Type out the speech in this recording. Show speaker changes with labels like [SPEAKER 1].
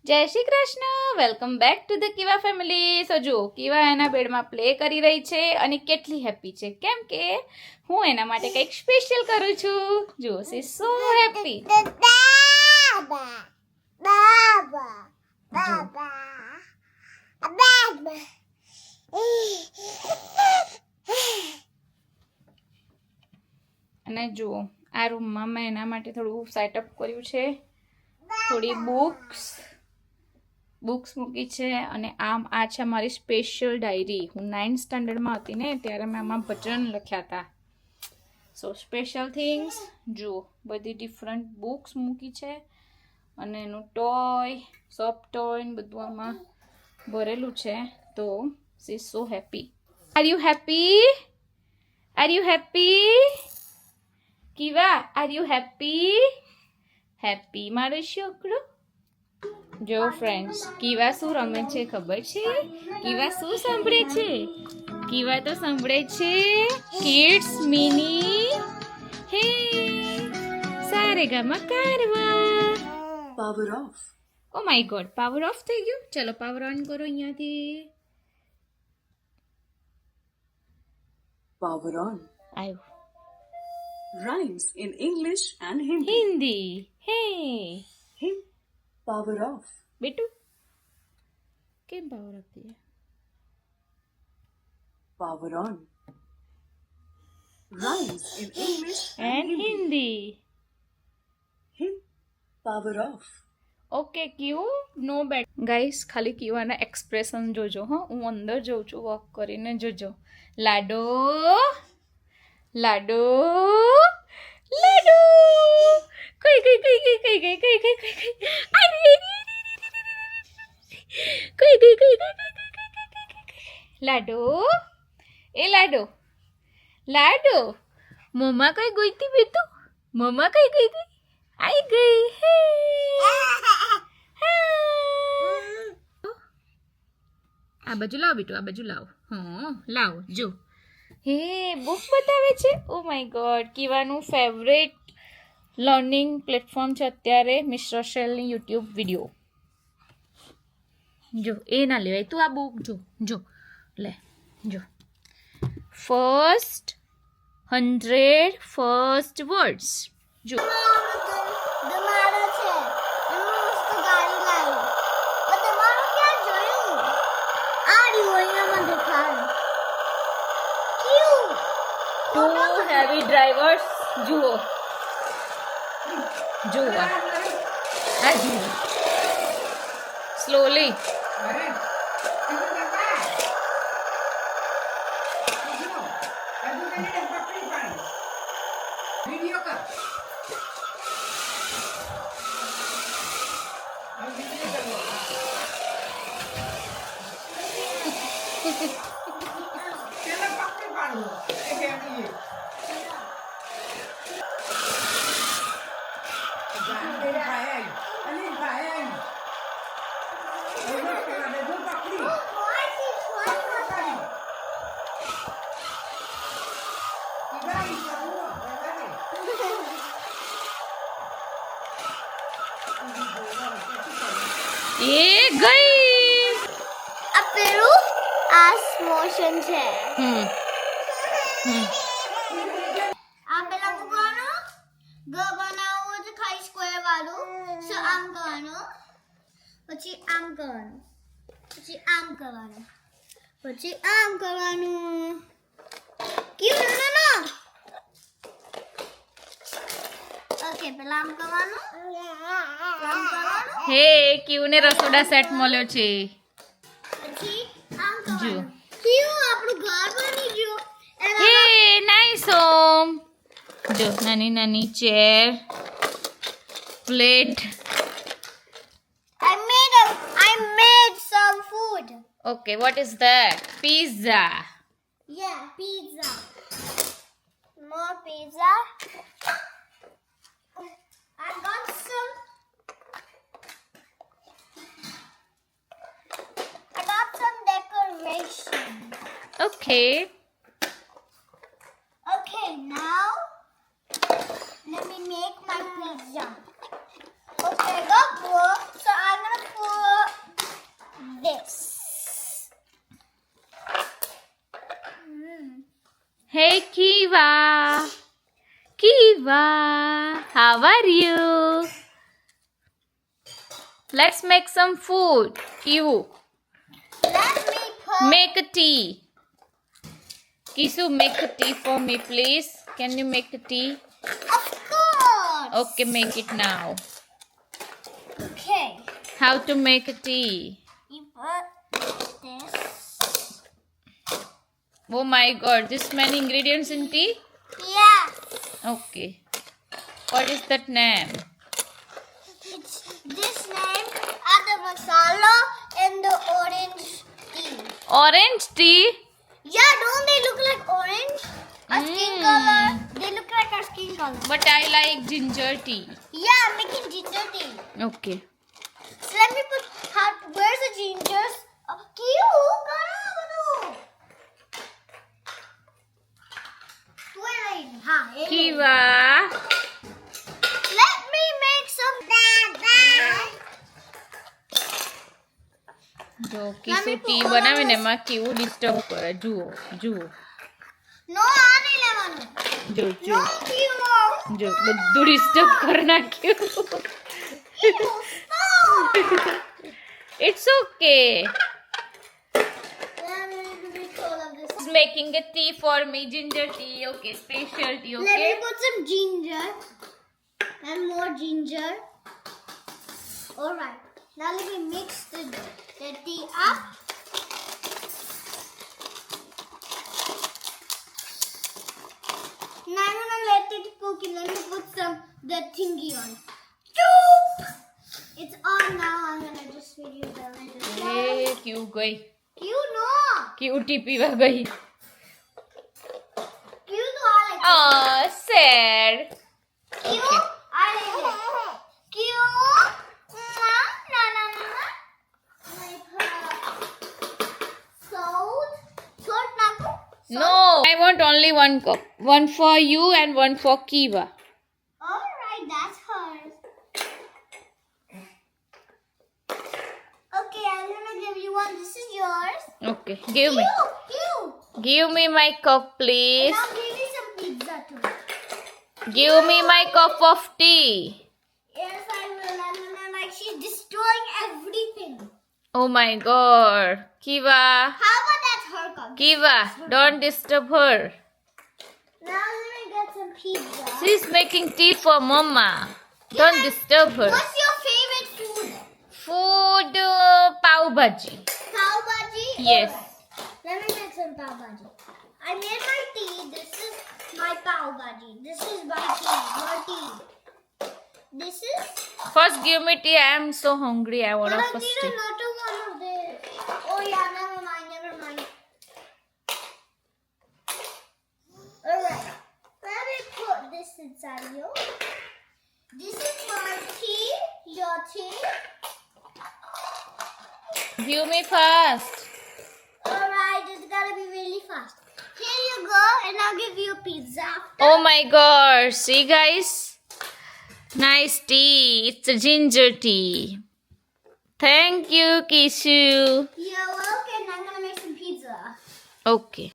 [SPEAKER 1] જય Shri Krishna. Welcome back to the Kiwa family. So જુઓ, કીવા એના બેડમાં પ્લે કરી રહી છે અને કેટલી હેપી છે, કેમ કે હું એના માટે કંઈક સ્પેશિયલ કરું છું. જુઓ, સી સો હેપી. અને જુઓ, આ રૂમમાં મેં એના માટે થોડું સેટઅપ કર્યું છે. થોડી બુક્સ મૂકી છે અને આ છે મારી સ્પેશિયલ ડાયરી. હું 9th સ્ટાન્ડર્ડમાં હતી ને ત્યારે મેં આમાં ભજન લખ્યા હતા. સો સ્પેશિયલ થિંગ્સ જુઓ, બધી ડિફરન્ટ બુક્સ મૂકી છે અને એનું ટોય, સોફ્ટ ટોય બધું આમાં ભરેલું છે. તો see so happy. Are you happy? Are you happy? Kiwa, are you happy? Happy મારો છોકરો. જો ફ્રેન્ડ્સ, કીવા શું રમે છે ખબર છે? કીવા શું સાંભળે છે? કીવા તો સાંભળે છે કિડ્સ મિની હે Saregama Carvaan.
[SPEAKER 2] Power of.
[SPEAKER 1] O my God, power of થઈ ગયું. ચલો પાવર ઓન કરો અહીંયાથી.
[SPEAKER 2] Power on.
[SPEAKER 1] આવ્યું.
[SPEAKER 2] Rhymes in English and Hindi.
[SPEAKER 1] Hindi હે
[SPEAKER 2] Him. Power off.
[SPEAKER 1] બેટુ કેમ પાવર ઓફ થઈ ગયા?
[SPEAKER 2] Power on. Rhymes in English
[SPEAKER 1] and Hindi.
[SPEAKER 2] Him. Power off.
[SPEAKER 1] Okay ક્યુ નો બેટ. ગાઈસ, ખાલી ક્યુઆના એક્સપ્રેશન જોજો. હા, હું અંદર જઉં છું વોક કરીને. જોજો, લાડો લાડો લાડો. કઈ કઈ કઈ કઈ કઈ કઈ કઈ કઈ કઈ કઈ અરે કઈ કઈ કઈ કઈ લાડો. એ લાડો લાડો, મમ્મા કઈ ગઈ હતી બેટુ? મમ્મા કઈ ગઈ હતી? આઈ ગઈ. હે આ બાજુ લાવો બેટુ, આ બાજુ લાવો. હા લાવો. જો, હે બુક બતાવે છે. ઓ માય ગોડ, કીવાનું ફેવરેટ લર્નિંગ પ્લેટફોર્મ છે અત્યારે મિસ્ટર શેલની યુટ્યુબ વિડીયો. જો, એ ના લેવાય. તું આ બુક જો જો લે. જો, ફર્સ્ટ 100 ફર્સ્ટ વર્ડ્સ. જો, ટુ હેવી ડ્રાઈવર્સ. જુઓ જુઓ, આ જુઓ સ્લોલી. એ ગઈ.
[SPEAKER 3] આ પેલું આ મોશન છે. આ પેલા મૂકવાનું ગ બનાવવું છે ખાલી સ્ક્વેર વાળું. સો આમ કરવાનું, પછી આમ કરવાનું, પછી આમ કરવાનું, પછી આમ કરવાનું. કેવું ના ઓકે, પેલા આમ કરવાનું, આમ કરવાનું,
[SPEAKER 1] હે ક્યુને રસોડા સેટ મળ્યો છે.
[SPEAKER 3] પછી આમ
[SPEAKER 1] જો,
[SPEAKER 3] કરવાનું. કેવું આપણું ઘર બની ગયું.
[SPEAKER 1] હે નાઈસ હોમ. જો, નાની નાની chair, plate.
[SPEAKER 3] I made some food.
[SPEAKER 1] Okay, what is that? Pizza.
[SPEAKER 3] Yeah, pizza. More pizza. I got some decoration.
[SPEAKER 1] Okay.
[SPEAKER 3] Okay, now let me make my pizza. Okay, I got wood, so I'm gonna put
[SPEAKER 1] Let's make some food. You
[SPEAKER 3] Let me put.
[SPEAKER 1] make a tea. Kisu, make a tea for me, please. Can you make a tea?
[SPEAKER 3] Of course.
[SPEAKER 1] Okay, make it now.
[SPEAKER 3] Okay.
[SPEAKER 1] How to make a tea?
[SPEAKER 3] You put this.
[SPEAKER 1] Oh my god, this many ingredients in tea?
[SPEAKER 3] Yes.
[SPEAKER 1] Okay. What is that name?
[SPEAKER 3] It's this name are the masala and the orange tea.
[SPEAKER 1] Orange tea?
[SPEAKER 3] Yeah, don't they look like orange? Our skin color. They look like our skin color.
[SPEAKER 1] But I like ginger tea.
[SPEAKER 3] Yeah, I'm making ginger tea.
[SPEAKER 1] Okay.
[SPEAKER 3] So let me put where's the gingers?
[SPEAKER 1] Kiva.
[SPEAKER 3] Let me make some.
[SPEAKER 1] જો કિસુ T બનાવીને એમાં કેવું disturb કરે જુઓ જુઓ
[SPEAKER 3] No, આ નહીં લેવાનું.
[SPEAKER 1] જો
[SPEAKER 3] No,
[SPEAKER 1] જો
[SPEAKER 3] Kilo.
[SPEAKER 1] જો બધું ડિસ્ટર્બ કરી નાખ્યું
[SPEAKER 3] Kilo, stop.
[SPEAKER 1] It's okay
[SPEAKER 3] Let me make all of this.
[SPEAKER 1] He's making a tea for me, ginger tea. Okay, special tea.
[SPEAKER 3] Let me
[SPEAKER 1] Okay.
[SPEAKER 3] put some ginger and more ginger. Alright. Now let me mix the tea up. Now I'm gonna let it cook and let me put the thingy on. Doop! It's on now. I'm gonna just video the
[SPEAKER 1] એ ક્યુ ગઈ
[SPEAKER 3] You know.
[SPEAKER 1] Q T પીવા ગઈ
[SPEAKER 3] You know I like
[SPEAKER 1] Oh, sad.
[SPEAKER 3] Q. I like it. Q. Na na na na. Salt. Salt naku.
[SPEAKER 1] No, I want only one cup. One for you and one for Kiva.
[SPEAKER 3] Alright, that's hers. Okay, I'm gonna give you one. This is yours.
[SPEAKER 1] Okay, give me.
[SPEAKER 3] You.
[SPEAKER 1] Give me my cup,
[SPEAKER 3] And
[SPEAKER 1] please.
[SPEAKER 3] I'll give you some pizza too.
[SPEAKER 1] Give me my cup of tea.
[SPEAKER 3] Yes, I will. I'm gonna like she's destroying everything.
[SPEAKER 1] Oh my god. Kiva.
[SPEAKER 3] How about that's her cup?
[SPEAKER 1] Kiva, don't disturb her.
[SPEAKER 3] Now let me get some pizza.
[SPEAKER 1] She's making tea for Mama. Don't disturb her.
[SPEAKER 3] What's your favorite food?
[SPEAKER 1] Food, pav bhaji.
[SPEAKER 3] Pav bhaji?
[SPEAKER 1] Yes.
[SPEAKER 3] Let me make some pav bhaji. I made my tea. This is my pav bhaji. This is my tea. Your tea. This is.
[SPEAKER 1] First give me tea. I am so hungry. I want
[SPEAKER 3] But
[SPEAKER 1] a
[SPEAKER 3] I
[SPEAKER 1] first
[SPEAKER 3] need
[SPEAKER 1] tea.
[SPEAKER 3] another one of this. Oh yeah, never mind, never mind. Alright. Let me put this inside you. This is my tea. Your tea.
[SPEAKER 1] Give me first.
[SPEAKER 3] Alright, it's gotta be really fast. Here you go, and I'll give you a pizza.
[SPEAKER 1] Oh my god. See guys? Nice tea. It's a ginger tea. Thank you, Kishu.
[SPEAKER 3] You're welcome. I'm gonna make some pizza.
[SPEAKER 1] Okay.